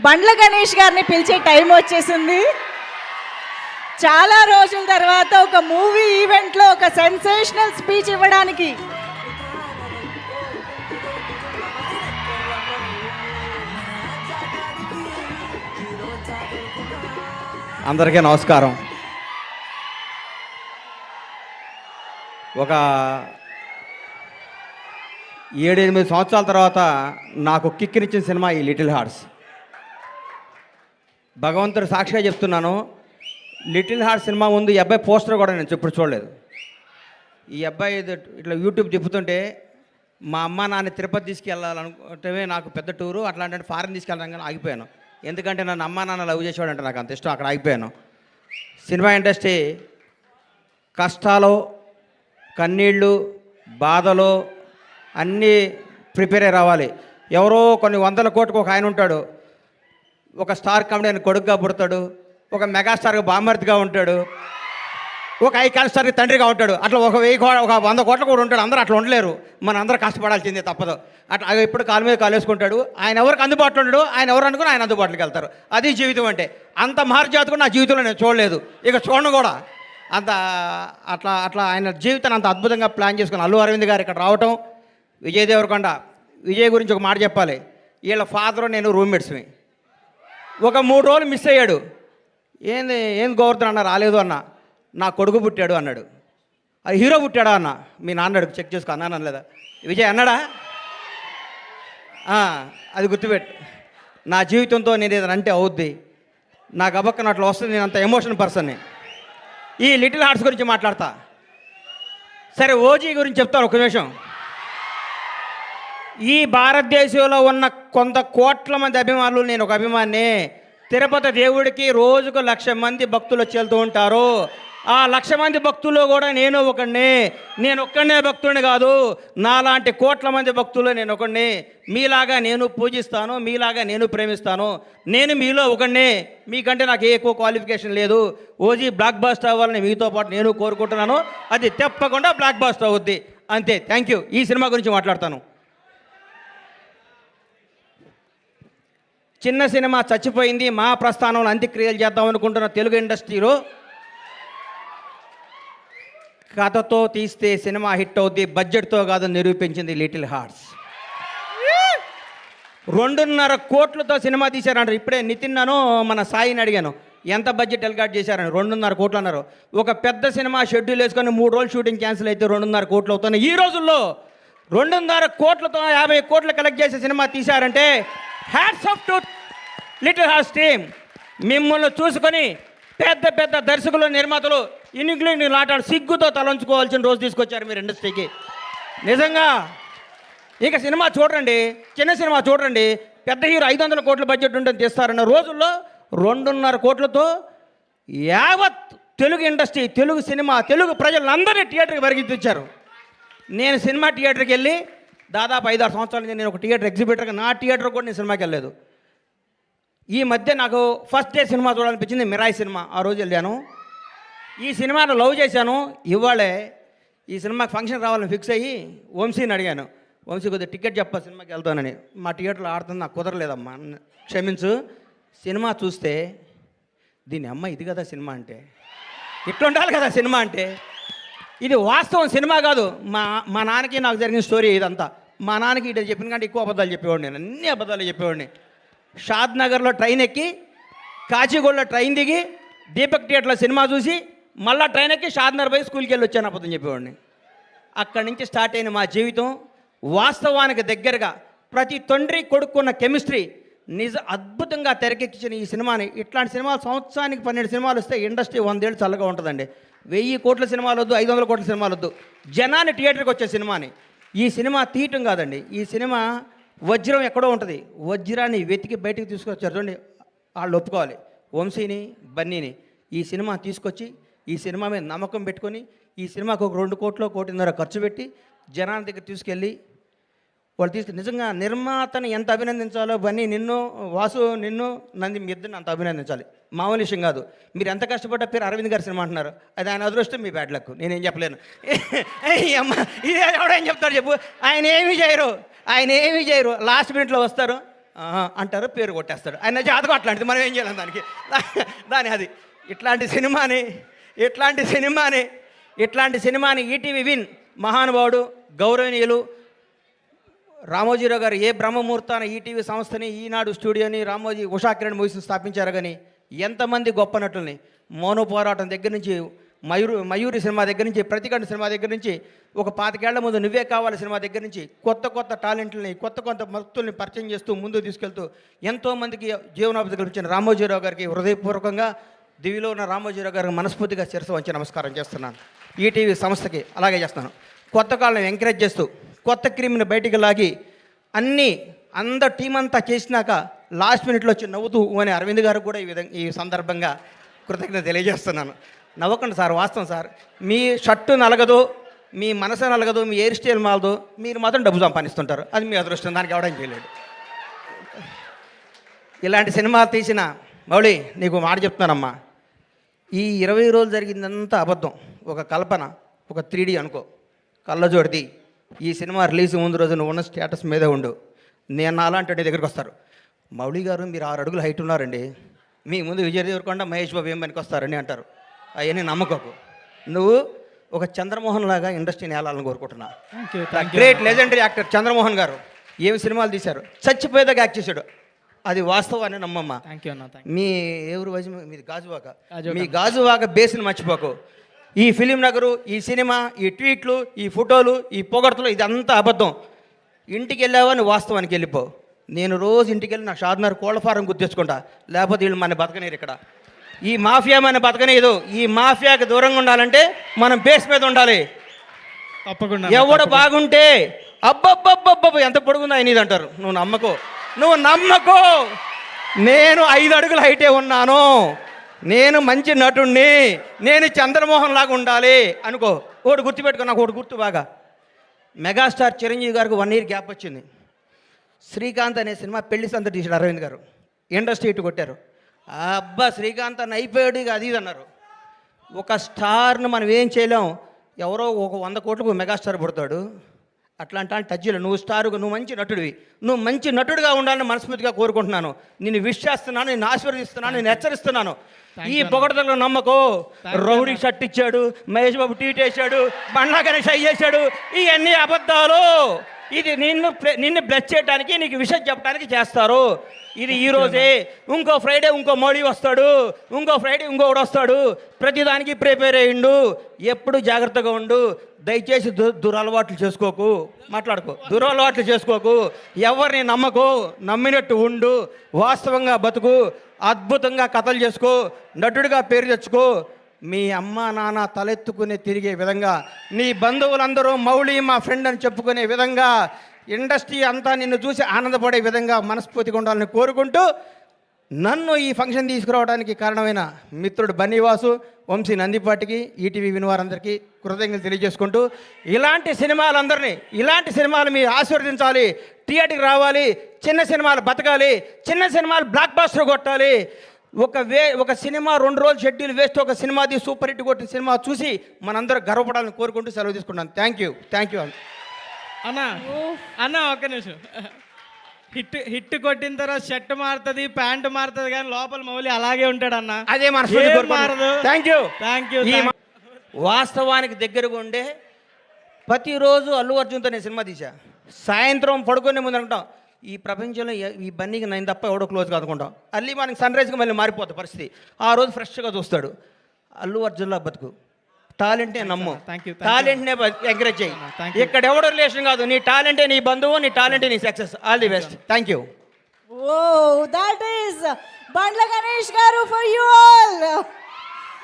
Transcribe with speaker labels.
Speaker 1: బండ్ల గణేష్ గారిని పిలిచే టైం వచ్చేసింది. చాలా రోజుల తర్వాత ఒక మూవీ ఈవెంట్లో ఒక సెన్సేషనల్ స్పీచ్ ఇవ్వడానికి
Speaker 2: అందరికీ నమస్కారం. ఒక 7-8 సంవత్సరాల తర్వాత నాకు కిక్కినిచ్చిన సినిమా ఈ లిటిల్ హార్ట్స్. భగవంతుడు సాక్షిగా చెప్తున్నాను, లిటిల్ హార్ట్స్ సినిమా ముందు ఈ అబ్బాయి పోస్టర్ కూడా నేను ఇప్పుడు చూడలేదు. ఈ అబ్బాయి ఇట్లా యూట్యూబ్ చెప్తుంటే మా అమ్మ నాన్న తిరుపతి తీసుకెళ్ళాలనుకుంటే నాకు పెద్ద టూరు, అట్లాంటి ఫారెన్ తీసుకెళ్ళాలని కానీ ఆగిపోయాను. ఎందుకంటే నన్ను అమ్మ నాన్న లవ్ చేసేవాడంటే నాకు అంత ఇష్టం, అక్కడ ఆగిపోయాను. సినిమా ఇండస్ట్రీ కష్టాలు, కన్నీళ్ళు, బాధలు అన్నీ ప్రిపేర్ అయ్యి రావాలి. ఎవరో కొన్ని 100 కోట్లకు ఒక ఆయన ఉంటాడు, ఒక స్టార్ కామెడీ కొడుకుగా పుడతాడు, ఒక మెగాస్టార్గా బామర్తిగా ఉంటాడు, ఒక ఐకాన్ స్టార్కి తండ్రిగా ఉంటాడు. అట్లా ఒక 100 కోట్ల కూడా ఉంటాడు. అందరూ అట్లా ఉండలేరు, మన అందరూ కష్టపడాల్సిందే తప్పదు. అట్లా ఎప్పుడు కాలు మీద కాలు వేసుకుంటాడు. ఆయన ఎవరికి అందుబాటులో ఉండడు, ఆయన ఎవరు అనుకుని ఆయన అందుబాటులోకి వెళ్తారు. అది జీవితం అంటే. అంత మహర్జాతకు నా జీవితంలో నేను చూడలేదు, ఇక చూడను కూడా. అంత అట్లా ఆయన జీవితాన్ని అంత అద్భుతంగా ప్లాన్ చేసుకుని అల్లు అరవింద్ గారు ఇక్కడ రావటం, విజయ్ దేవరకొండ. విజయ్ గురించి ఒక మాట చెప్పాలి. వీళ్ళ ఫాదరు నేను రూమ్మేట్స్మి. ఒక 3 రోజులు మిస్ అయ్యాడు. ఏంది గోవర్ధన్ అన్న రాలేదు అన్న, నా కొడుకు పుట్టాడు అన్నాడు. అది హీరో పుట్టాడా అన్న, మీ నాన్న అడుగు చెక్ చేసుకో అన్నాను లేదా. విజయ్ అన్నాడా? అది గుర్తుపెట్టు. నా జీవితంతో నేను ఏదైనా అంటే అవుద్ది, నా గబక్కన అట్లా వస్తుంది. నేను అంత ఎమోషనల్ పర్సన్ని. ఈ లిటిల్ హార్ట్స్ గురించి మాట్లాడతా. సరే, ఓజీ గురించి చెప్తాను ఒక నిమిషం. ఈ భారతదేశంలో ఉన్న కొంత కోట్ల మంది అభిమానులు, నేను ఒక అభిమాని. తిరుపతి దేవుడికి రోజుకు 1,00,000 మంది భక్తులు వచ్చి వెళ్తూ ఉంటారు. ఆ 1,00,000 మంది భక్తుల్లో కూడా నేను ఒక్కడిని. నేను ఒక్కడనే భక్తుడిని కాదు, నాలాంటి కోట్ల మంది భక్తులు నేను ఒకడిని. మీలాగా నేను పూజిస్తాను, మీలాగా నేను ప్రేమిస్తాను. నేను మీలో ఒకడిని. మీకంటే నాకు ఎక్కువ క్వాలిఫికేషన్ లేదు. ఓజీ బ్లాక్ బాస్టర్ అవ్వాలని మీతో పాటు నేను కోరుకుంటున్నాను. అది తప్పకుండా బ్లాక్ బాస్టర్ అవుద్ది. అంతే. Thank you. ఈ సినిమా గురించి మాట్లాడతాను. చిన్న సినిమా చచ్చిపోయింది, మా ప్రస్థానంలో అంత్యక్రియలు చేద్దాం అనుకుంటున్న తెలుగు ఇండస్ట్రీలో కథతో తీస్తే సినిమా హిట్ అవుద్ది, బడ్జెట్తో కాదు నిరూపించింది లిటిల్ హార్ట్స్. 2.5 కోట్లతో సినిమా తీశారంటారు. ఇప్పుడే నితిన్నాను మన సాయిని అడిగాను, ఎంత బడ్జెట్ ఎల్గాట్ చేశారని. 2.5 కోట్లు అన్నారు. ఒక పెద్ద సినిమా షెడ్యూల్ వేసుకొని 3 రోజులు షూటింగ్ క్యాన్సిల్ అయితే 2.5 కోట్లు అవుతున్నాయి. ఈ రోజుల్లో 2.5 కోట్లతో 50 కోట్లు కలెక్ట్ చేసే సినిమా తీశారంటే hats off to Little Hearts team. మిమ్మల్ని చూసుకొని పెద్ద పెద్ద దర్శకులు, నిర్మాతలు ఇంగ్లీష్ నాటాడు సిగ్గుతో తలంచుకోవాల్సిన రోజు తీసుకొచ్చారు మీరు ఇండస్ట్రీకి. నిజంగా ఇక సినిమా చూడండి, చిన్న సినిమా చూడండి. పెద్ద హీరో 500 కోట్ల బడ్జెట్ ఉంటుంది తీస్తారన్న రోజుల్లో 2.5 కోట్లతో యావత్ తెలుగు ఇండస్ట్రీ, తెలుగు సినిమా, తెలుగు ప్రజలందరినీ థియేటర్కి పరిగెత్తించారు. నేను సినిమా థియేటర్కి వెళ్ళి దాదాపు 5-6 సంవత్సరాల నుంచి నేను ఒక థియేటర్ ఎగ్జిబిటర్గా, నా థియేటర్ కూడా నేను సినిమాకి వెళ్ళలేదు. ఈ మధ్య నాకు ఫస్ట్ డే సినిమా చూడాలనిపించింది, మిరాయి సినిమా. ఆ రోజు వెళ్ళాను. ఈ సినిమాను లవ్ చేశాను. ఇవాళే ఈ సినిమాకి ఫంక్షన్ రావాలని ఫిక్స్ అయ్యి వంశీని అడిగాను, వంశీ కొద్దిగా టికెట్ చెప్పా సినిమాకి వెళ్తానని. మా థియేటర్లో ఆడుతుంది, నాకు కుదరలేదమ్మా, క్షమించు. సినిమా చూస్తే దీని అమ్మ ఇది కదా సినిమా అంటే, ఇట్లా ఉండాలి కదా సినిమా అంటే. ఇది వాస్తవం, సినిమా కాదు. మా నాన్నకి నాకు జరిగిన స్టోరీ ఇదంతా. మా నాన్నకి ఇటు చెప్పిన కంటే ఎక్కువ అబద్ధాలు చెప్పేవాడిని, నేను అన్ని అబద్ధాలు చెప్పేవాడిని. షాద్ నగర్లో ట్రైన్ ఎక్కి, కాచిగూడలో ట్రైన్ దిగి, దీపక్ థియేటర్లో సినిమా చూసి, మళ్ళీ ట్రైన్ ఎక్కి షాద్ నగర్ పోయి స్కూల్కి వెళ్ళి వచ్చాను అబద్ధం చెప్పేవాడిని. అక్కడి నుంచి స్టార్ట్ అయిన మా జీవితం వాస్తవానికి దగ్గరగా ప్రతి తండ్రి కొడుకున్న కెమిస్ట్రీ అద్భుతంగా తెరకెక్కించిన ఈ సినిమాని. ఇట్లాంటి సినిమాలు సంవత్సరానికి 12 సినిమాలు వస్తే ఇండస్ట్రీ 100 ఏళ్ళు చల్లగా ఉంటుందండి. 1000 కోట్ల సినిమాలు వద్దు, 500 కోట్ల సినిమాలు వద్దు, జనాన్ని థియేటర్కి వచ్చే సినిమాని. ఈ సినిమా తీయటం కాదండి, ఈ సినిమా వజ్రం ఎక్కడో ఉంటుంది, వజ్రాన్ని వెతికి బయటికి తీసుకొచ్చారు. చూడండి, వాళ్ళు ఒప్పుకోవాలి. వంశీని, బన్నీని ఈ సినిమా తీసుకొచ్చి, ఈ సినిమా మీద నమ్మకం పెట్టుకొని, ఈ సినిమాకు ఒక 2 కోట్లు, 1.5 ఖర్చు పెట్టి జనాల దగ్గర తీసుకెళ్ళి వాళ్ళు నిజంగా నిర్మాతని ఎంత అభినందించాలో, బన్నీ నిన్ను, వాసు నిన్ను, నంది మీ ఇద్దరిని అంత అభినందించాలి. మామూలు విషయం కాదు. మీరు ఎంత కష్టపడ్డ పేరు అరవింద్ గారి సినిమా అంటున్నారు, అది ఆయన అదృష్టం, మీ బ్యాడ్ లక్. నేనేం చెప్పలేను. అమ్మ ఇది ఎవడేం చెప్తాడు చెప్పు. ఆయన ఏమీ చేయరు, లాస్ట్ మినిట్లో వస్తారు, అంటారు, పేరు కొట్టేస్తాడు. ఆయన జాతకం అట్లాంటిది, మనం ఏం చేయాలి దానికి. దాని అది ఇట్లాంటి సినిమాని ఈటీవీ విన్ మహానుభావుడు గౌరవనీయులు రామోజీరావు గారు ఏ బ్రహ్మముహూర్తాన ఈటీవీ సంస్థని, ఈనాడు స్టూడియోని, రామోజీ ఉషాకిరణ్ మూవీస్ని స్థాపించారు. కానీ ఎంతమంది గొప్ప నటుల్ని, మౌన పోరాటం దగ్గర నుంచి, మయూరి సినిమా దగ్గర నుంచి, ప్రతికంఠ సినిమా దగ్గర నుంచి, ఒక 25 ఏళ్ల ముందు నువ్వే కావాలి సినిమా దగ్గర నుంచి కొత్త టాలెంట్లని, కొత్త భక్తుల్ని పరిచయం చేస్తూ ముందుకు తీసుకెళ్తూ ఎంతోమందికి జీవనోపాధి కల్పించిన రామోజీరావు గారికి హృదయపూర్వకంగా, దివిలో ఉన్న రామోజీరావు గారికి మనస్ఫూర్తిగా శిరస్సు వంచి నమస్కారం చేస్తున్నాను. ఈటీవీ సంస్థకి అలాగే చేస్తున్నాను. కొత్త కాళ్ళని ఎంకరేజ్ చేస్తూ కొత్త క్రీమ్ని బయటికి లాగి అందరు టీం అంతా చేసినాక లాస్ట్ మినిట్లో వచ్చి నవ్వుతూ అని అరవింద్ గారికి కూడా ఈ సందర్భంగా కృతజ్ఞత తెలియజేస్తున్నాను. నవ్వకండి సార్, వాస్తవం సార్. మీ షర్టు నలగదు, మీ మనసు నలగదు, మీ హెయిర్ స్టైల్ మాలదు, మీరు మాత్రం డబ్బు సంపాదిస్తుంటారు. అది మీ అదృష్టం, దానికి ఎవడం చేయలేడు. ఇలాంటి సినిమాలు తీసిన మౌళి, నీకు మాట చెప్తున్నానమ్మా, ఈ 20 రోజులు జరిగిందంతా అబద్ధం, ఒక కల్పన, ఒక 3D అనుకో, కళ్ళజోడిది. ఈ సినిమా రిలీజ్ ముందు రోజు నువ్వు ఉన్న స్టేటస్ మీదే ఉండు. నేను అలాంటి దగ్గరికి వస్తారు, మౌళి గారు మీరు 6 అడుగులు హైట్ ఉన్నారండి, మీ ముందు విజయ్ దేవరకొండ, మహేష్ బాబు ఏం పనికి వస్తారని అంటారు. అవన్నీ నమ్మకకు. నువ్వు ఒక చంద్రమోహన్ లాగా ఇండస్ట్రీని ఏలాలని కోరుకుంటున్నా. గ్రేట్ లెజెండరీ యాక్టర్ చంద్రమోహన్ గారు ఏమి సినిమాలు తీశారు, చచ్చిపోయేదాకా యాక్ట్ చేశాడు. అది వాస్తవాన్ని నమ్మమ్మ. మీ ఎవరు వయసు మీది గాజువాక, మీ గాజువాక బేస్ని మర్చిపోకు. ఈ ఫిలిం నగరు, ఈ సినిమా, ఈ ట్వీట్లు, ఈ ఫోటోలు, ఈ పొగడ్తలు, ఇదంతా అబద్ధం. ఇంటికి వెళ్ళావని వాస్తవానికి వెళ్ళిపో. నేను రోజు ఇంటికి వెళ్ళి నా షాద్నగర్ కోళ్ళ ఫారం గుర్తించుకుంటా, లేకపోతే వీళ్ళు మన బతకనేరు. ఇక్కడ ఈ మాఫియా మన బతకనేదు. ఈ మాఫియాకి దూరంగా ఉండాలంటే మనం బేస్ మీద ఉండాలి.
Speaker 3: తప్పకుండా
Speaker 2: ఎవడు బాగుంటే అబ్బబ్బబ్బబ్బబ్బ ఎంత పొడుగుందా ఆయన ఇది అంటారు. నువ్వు నమ్మకో. నేను 5 అడుగుల హైటే ఉన్నాను, నేను మంచి నటుణ్ణి, నేను చంద్రమోహన్ లాగా ఉండాలి అనుకో. ఒకటి గుర్తుపెట్టుకో, నాకు ఒకటి గుర్తు బాగా. మెగాస్టార్ చిరంజీవి గారికి 1 ఇయర్ గ్యాప్ వచ్చింది. శ్రీకాంత్ అనే సినిమా పెళ్లి సంత తీసాడు అరవింద్ గారు, ఇండస్ట్రీ ఇటు కొట్టారు. అబ్బా శ్రీకాంత్ అన్న అయిపోయాడు, ఇక అది ఇది అన్నారు. ఒక స్టార్ను మనం ఏం చేయలేం, ఎవరో ఒక 100 కోట్లకు మెగాస్టార్ పుడతాడు. అట్లాంటి టచ్లో నువ్వు స్టారుగా, నువ్వు మంచి నటుడివి, నువ్వు మంచి నటుడిగా ఉండాలని మనస్ఫూర్తిగా కోరుకుంటున్నాను. నేను విష్ చేస్తున్నాను, నేను ఆశీర్వదిస్తున్నాను, నేను హెచ్చరిస్తున్నాను. ఈ పొగడతలో నమ్మకో. రౌడీ షర్ట్ ఇచ్చాడు, మహేష్ బాబు ట్వీట్ వేసాడు, బండ్లా గణేష్ అయ్యేసాడు, ఇవన్నీ అబద్ధాలు. ఇది నిన్ను బ్లెస్ చేయడానికి, నీకు విషయం చెప్పడానికి చేస్తారు. ఇది ఈరోజే, ఇంకో ఫ్రైడే ఇంకో మోడీ వస్తాడు, ఇంకో ఫ్రైడే ఇంకొకడు వస్తాడు. ప్రతిదానికి ప్రిపేర్ అయ్యిండు. ఎప్పుడు జాగ్రత్తగా ఉండు. దయచేసి దురలవాట్లు చేసుకోకు, దురలవాట్లు చేసుకోకు. ఎవరిని నమ్మకు, నమ్మినట్టు ఉండు, వాస్తవంగా బతుకు, అద్భుతంగా కథలు చేసుకో, నటుడిగా పేరు తెచ్చుకో. మీ అమ్మ నాన్న తలెత్తుకుని తిరిగే విధంగా, నీ బంధువులందరూ మౌళి మా ఫ్రెండ్ అని చెప్పుకునే విధంగా, ఇండస్ట్రీ అంతా నిన్ను చూసి ఆనందపడే విధంగా మనస్ఫూర్తిగా ఉండాలని కోరుకుంటూ, నన్ను ఈ ఫంక్షన్ తీసుకురావడానికి కారణమైన మిత్రుడు బన్నీవాసు, వంశీ నందిపాటికి, ఈటీవీ వినివారందరికీ కృతజ్ఞతలు తెలియజేసుకుంటూ, ఇలాంటి సినిమాలు మీరు ఆశీర్వదించాలి, థియేటర్కి రావాలి, చిన్న సినిమాలు బతకాలి, చిన్న సినిమాలు బ్లాక్ బాస్టర్ కొట్టాలి. ఒక సినిమా 2 రోజులు షెడ్యూల్ వేస్ట్, ఒక సినిమాది సూపర్ హిట్ కొట్టిన సినిమా చూసి మనందరూ గర్వపడాలని కోరుకుంటూ సెలవు తీసుకుంటాను. థ్యాంక్ యూ
Speaker 3: అన్న ఒక్క నిమిషం. హిట్ కొట్టిన తర్వాత షర్ట్ మారుతుంది, ప్యాంటు మారుతుంది, కానీ లోపల మౌలి అలాగే ఉంటాడు అన్న.
Speaker 2: అదే
Speaker 3: మారదు.
Speaker 2: Thank you. వాస్తవానికి దగ్గరగా ఉండే ప్రతిరోజు అల్లు అర్జున్తో నేను సినిమా తీసా. సాయంత్రం పడుకునే ముందు అనుకుంటాం, ఈ ప్రపంచంలో ఈ బన్నీకి నేను తప్ప ఎవడో క్లోజ్ కాదుకుంటాం. అల్లి మనకి సన్ రైజ్కి మళ్ళీ మారిపోతుంది పరిస్థితి. ఆ రోజు ఫ్రెష్గా చూస్తాడు. అల్లు అర్జున్లా బతుకు, టాలెంటే నమ్ము, టాలెంట్నే ఎంకరేజ్ చేయి. ఇక్కడ ఎవడో రిలేషన్ కాదు, నీ టాలెంటే నీ బంధువు, నీ టాలెంటే నీ success. All the best. Thank you.
Speaker 1: Oh, that is Bandla Ganesh గారు ఫర్ యూ ఆల్.